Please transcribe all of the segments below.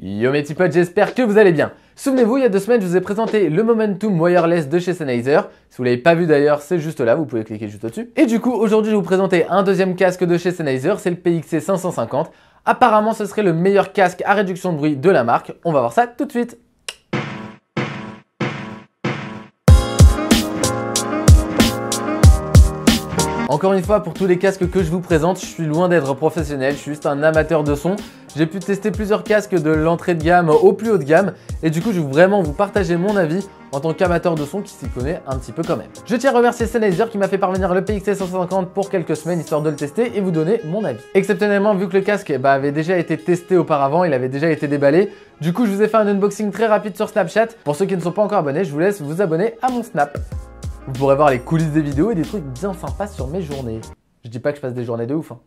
Yo mes petits potes, j'espère que vous allez bien. Souvenez-vous, il y a 2 semaines, je vous ai présenté le Momentum Wireless de chez Sennheiser. Si vous l'avez pas vu d'ailleurs, c'est juste là, vous pouvez cliquer juste au-dessus. Et du coup, aujourd'hui, je vais vous présenter un deuxième casque de chez Sennheiser, c'est le PXC 550. Apparemment, ce serait le meilleur casque à réduction de bruit de la marque. On va voir ça tout de suite. Encore une fois, pour tous les casques que je vous présente, je suis loin d'être professionnel, je suis juste un amateur de son. J'ai pu tester plusieurs casques de l'entrée de gamme au plus haut de gamme et du coup, je vais vraiment vous partager mon avis en tant qu'amateur de son qui s'y connaît un petit peu quand même. Je tiens à remercier Sennheiser qui m'a fait parvenir le PXC 150 pour quelques semaines histoire de le tester et vous donner mon avis. Exceptionnellement, vu que le casque avait déjà été testé auparavant, il avait déjà été déballé, du coup, je vous ai fait un unboxing très rapide sur Snapchat. Pour ceux qui ne sont pas encore abonnés, je vous laisse vous abonner à mon Snap. Vous pourrez voir les coulisses des vidéos et des trucs bien sympas sur mes journées. Je dis pas que je passe des journées de ouf, hein.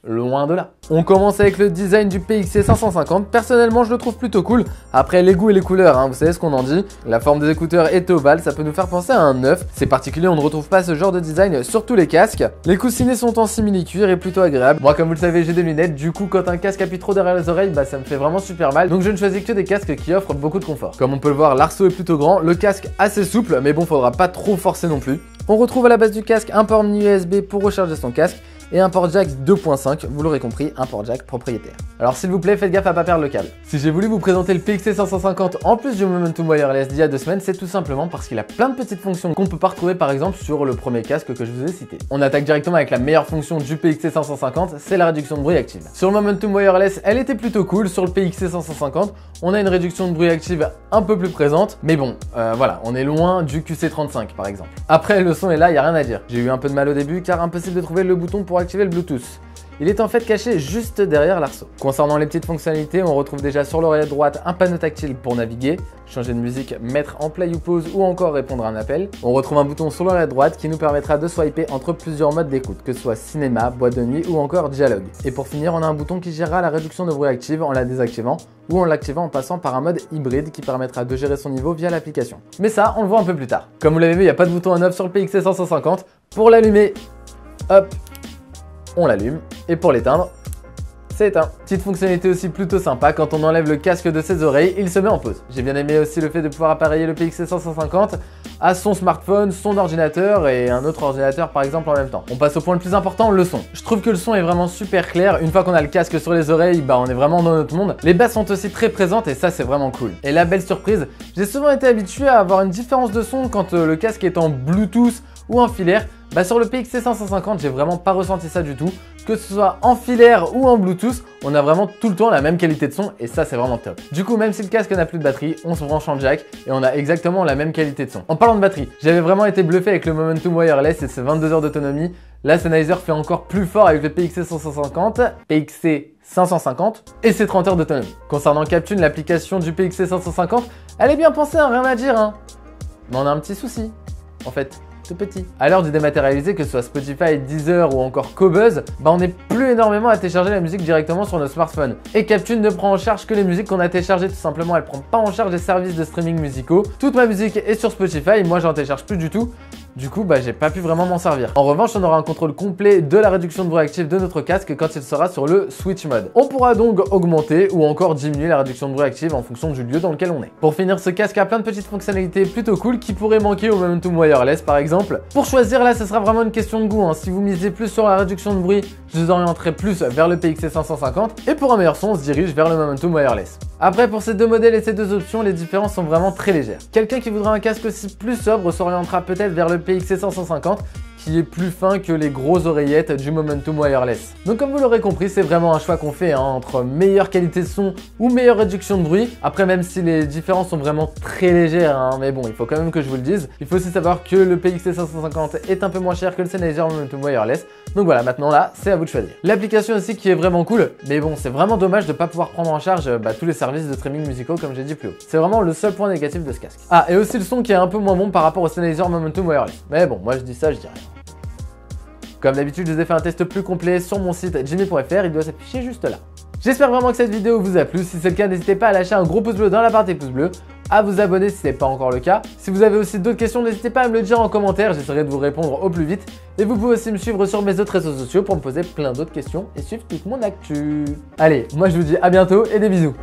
Loin de là. On commence avec le design du PXC 550. Personnellement, je le trouve plutôt cool. Après, les goûts et les couleurs, vous savez ce qu'on en dit. La forme des écouteurs est ovale, ça peut nous faire penser à un 9. C'est particulier, on ne retrouve pas ce genre de design sur tous les casques. Les coussinets sont en simili-cuir et plutôt agréables. Moi, comme vous le savez, j'ai des lunettes. Du coup, quand un casque appuie trop derrière les oreilles, ça me fait vraiment super mal. Donc, je ne choisis que des casques qui offrent beaucoup de confort. Comme on peut le voir, l'arceau est plutôt grand, le casque assez souple, mais bon, faudra pas trop forcer non plus. On retrouve à la base du casque un port mini USB pour recharger son casque et un port jack 2.5, vous l'aurez compris, un port jack propriétaire. Alors s'il vous plaît, faites gaffe à pas perdre le câble. Si j'ai voulu vous présenter le PXC 550 en plus du Momentum Wireless d'il y a 2 semaines, c'est tout simplement parce qu'il a plein de petites fonctions qu'on peut pas retrouver par exemple sur le premier casque que je vous ai cité. On attaque directement avec la meilleure fonction du PXC 550, c'est la réduction de bruit active. Sur le Momentum Wireless, elle était plutôt cool, sur le PXC 550, on a une réduction de bruit active un peu plus présente, mais bon, voilà, on est loin du QC35 par exemple. Après, le son est là, il n'y a rien à dire. J'ai eu un peu de mal au début car impossible de trouver le bouton pour activer le Bluetooth. Il est en fait caché juste derrière l'arceau. Concernant les petites fonctionnalités, on retrouve déjà sur l'oreillette droite un panneau tactile pour naviguer, changer de musique, mettre en play ou pause ou encore répondre à un appel. On retrouve un bouton sur l'oreillette droite qui nous permettra de swiper entre plusieurs modes d'écoute, que ce soit cinéma, boîte de nuit ou encore dialogue. Et pour finir, on a un bouton qui gérera la réduction de bruit active en la désactivant ou en l'activant en passant par un mode hybride qui permettra de gérer son niveau via l'application. Mais ça, on le voit un peu plus tard. Comme vous l'avez vu, il n'y a pas de bouton on off sur le PXC 550. Pour l'allumer, hop, on l'allume et pour l'éteindre, c'est éteint. Petite fonctionnalité aussi plutôt sympa, quand on enlève le casque de ses oreilles, il se met en pause. J'ai bien aimé aussi le fait de pouvoir appareiller le PXC 150 à son smartphone, son ordinateur et un autre ordinateur par exemple en même temps. On passe au point le plus important, le son. Je trouve que le son est vraiment super clair. Une fois qu'on a le casque sur les oreilles, on est vraiment dans notre monde. Les basses sont aussi très présentes et ça c'est vraiment cool. Et la belle surprise, j'ai souvent été habitué à avoir une différence de son quand le casque est en Bluetooth ou en filaire. Sur le PXC 550, j'ai vraiment pas ressenti ça du tout. Que ce soit en filaire ou en Bluetooth, on a vraiment tout le temps la même qualité de son et ça c'est vraiment top. Du coup, même si le casque n'a plus de batterie, on se branche en jack et on a exactement la même qualité de son. En parlant de batterie, j'avais vraiment été bluffé avec le Momentum Wireless et ses 22 heures d'autonomie. Là, Sennheiser fait encore plus fort avec le PXC 550, PXC 550 et ses 30 heures d'autonomie. Concernant Captune, l'application du PXC 550, elle est bien pensée, rien à dire. Mais on a un petit souci, en fait. Petit. À l'heure du dématérialisé, que ce soit Spotify, Deezer ou encore Qobuz, on n'est plus énormément à télécharger la musique directement sur nos smartphones. Et Captune ne prend en charge que les musiques qu'on a téléchargées tout simplement, elle prend pas en charge les services de streaming musicaux. Toute ma musique est sur Spotify, moi j'en télécharge plus du tout. Du coup, j'ai pas pu vraiment m'en servir. En revanche, on aura un contrôle complet de la réduction de bruit active de notre casque quand il sera sur le switch mode. On pourra donc augmenter ou encore diminuer la réduction de bruit active en fonction du lieu dans lequel on est. Pour finir, ce casque a plein de petites fonctionnalités plutôt cool qui pourraient manquer au Momentum Wireless par exemple. Pour choisir, là, ce sera vraiment une question de goût. Si vous misez plus sur la réduction de bruit, je vous orienterai plus vers le PXC 550 et pour un meilleur son, on se dirige vers le Momentum Wireless. Après, pour ces deux modèles et ces deux options, les différences sont vraiment très légères. Quelqu'un qui voudra un casque aussi plus sobre s'orientera peut-être vers le PXC 550 qui est plus fin que les grosses oreillettes du Momentum Wireless. Donc comme vous l'aurez compris, c'est vraiment un choix qu'on fait entre meilleure qualité de son ou meilleure réduction de bruit. Après, même si les différences sont vraiment très légères, mais bon, il faut quand même que je vous le dise. Il faut aussi savoir que le PXC 550 est un peu moins cher que le Sennheiser Momentum Wireless. Donc voilà, maintenant là, c'est à vous de choisir. L'application aussi qui est vraiment cool, mais bon, c'est vraiment dommage de ne pas pouvoir prendre en charge tous les services de streaming musicaux comme j'ai dit plus haut. C'est vraiment le seul point négatif de ce casque. Ah, et aussi le son qui est un peu moins bon par rapport au Sennheiser Momentum Wireless. Mais bon, moi je dis ça, je dis rien. Comme d'habitude, je vous ai fait un test plus complet sur mon site jimmy.fr, il doit s'afficher juste là. J'espère vraiment que cette vidéo vous a plu. Si c'est le cas, n'hésitez pas à lâcher un gros pouce bleu dans la barre des pouces bleus, à vous abonner si ce n'est pas encore le cas. Si vous avez aussi d'autres questions, n'hésitez pas à me le dire en commentaire, j'essaierai de vous répondre au plus vite. Et vous pouvez aussi me suivre sur mes autres réseaux sociaux pour me poser plein d'autres questions et suivre toute mon actu. Allez, moi je vous dis à bientôt et des bisous.